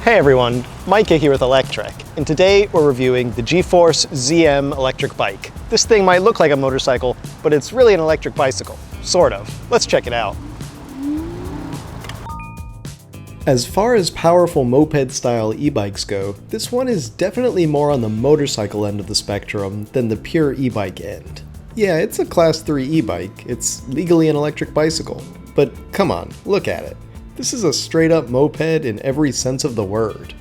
Hey everyone, Micah here with Electrek, and today we're reviewing the G-Force ZM electric bike. This thing might look like a motorcycle, but it's really an electric bicycle. Sort of. Let's check it out. As far as powerful moped-style e-bikes go, this one is definitely more on the motorcycle end of the spectrum than the pure e-bike end. Yeah, it's a Class 3 e-bike, it's legally an electric bicycle, but come on, look at it. This is a straight-up moped in every sense of the word.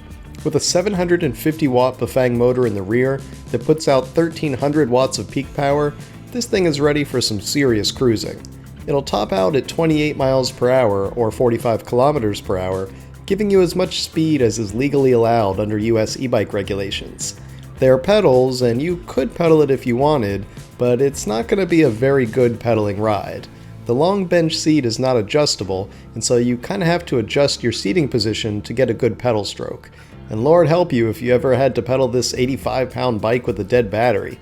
With a 750 watt Bafang motor in the rear that puts out 1300 watts of peak power, this thing is ready for some serious cruising. It'll top out at 28 miles per hour or 45 kilometers per hour, giving you as much speed as is legally allowed under US e-bike regulations. There are pedals, and you could pedal it if you wanted, but it's not going to be a very good pedaling ride. The long bench seat is not adjustable, and so you kind of have to adjust your seating position to get a good pedal stroke. And Lord help you if you ever had to pedal this 85-pound bike with a dead battery.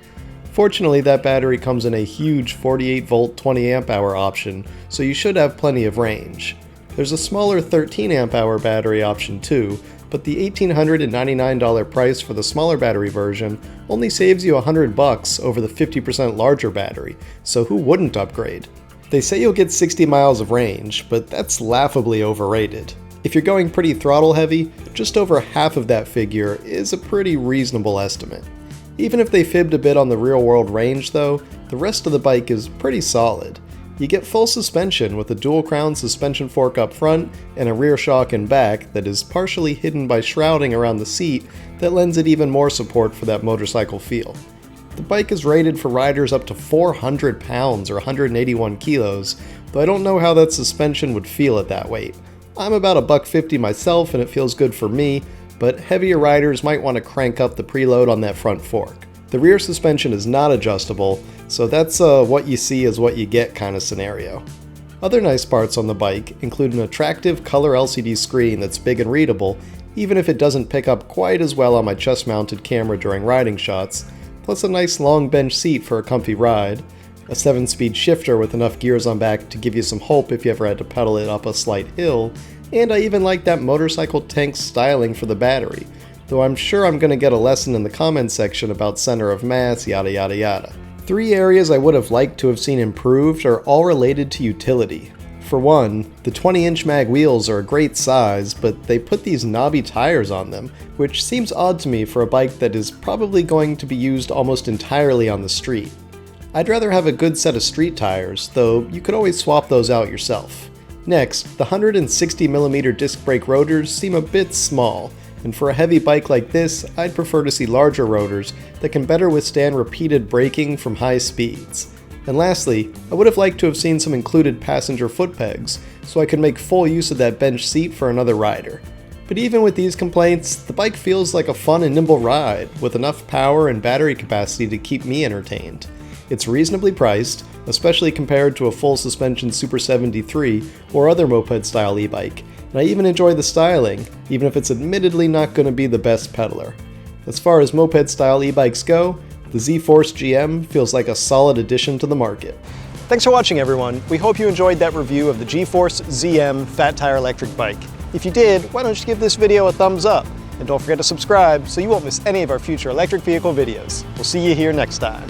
Fortunately, that battery comes in a huge 48-volt 20-amp-hour option, so you should have plenty of range. There's a smaller 13-amp-hour battery option too, but the $1,899 price for the smaller battery version only saves you $100 over the 50% larger battery, so who wouldn't upgrade? They say you'll get 60 miles of range, but that's laughably overrated. If you're going pretty throttle heavy, just over half of that figure is a pretty reasonable estimate. Even if they fibbed a bit on the real-world range though, the rest of the bike is pretty solid. You get full suspension with a dual-crown suspension fork up front and a rear shock in back that is partially hidden by shrouding around the seat that lends it even more support for that motorcycle feel. The bike is rated for riders up to 400 pounds or 181 kilos, though I don't know how that suspension would feel at that weight. I'm about $150 myself and it feels good for me, but heavier riders might want to crank up the preload on that front fork. The rear suspension is not adjustable, so that's what you see is what you get kind of scenario. Other nice parts on the bike include an attractive color LCD screen that's big and readable, even if it doesn't pick up quite as well on my chest-mounted camera during riding shots, plus a nice long bench seat for a comfy ride, a 7-speed shifter with enough gears on back to give you some hope if you ever had to pedal it up a slight hill, and I even like that motorcycle tank styling for the battery, though I'm sure I'm going to get a lesson in the comments section about center of mass, yada yada yada. 3 areas I would have liked to have seen improved are all related to utility. For one, the 20-inch mag wheels are a great size, but they put these knobby tires on them, which seems odd to me for a bike that is probably going to be used almost entirely on the street. I'd rather have a good set of street tires, though you could always swap those out yourself. Next, the 160mm disc brake rotors seem a bit small, and for a heavy bike like this, I'd prefer to see larger rotors that can better withstand repeated braking from high speeds. And lastly, I would have liked to have seen some included passenger foot pegs, so I could make full use of that bench seat for another rider. But even with these complaints, the bike feels like a fun and nimble ride, with enough power and battery capacity to keep me entertained. It's reasonably priced, especially compared to a full suspension Super 73 or other moped-style e-bike, and I even enjoy the styling, even if it's admittedly not going to be the best pedaler. As far as moped-style e-bikes go, the Z-Force GM feels like a solid addition to the market. Thanks for watching everyone. We hope you enjoyed that review of the G-Force ZM Fat Tire electric bike. If you did, why don't you give this video a thumbs up? And don't forget to subscribe so you won't miss any of our future electric vehicle videos. We'll see you here next time.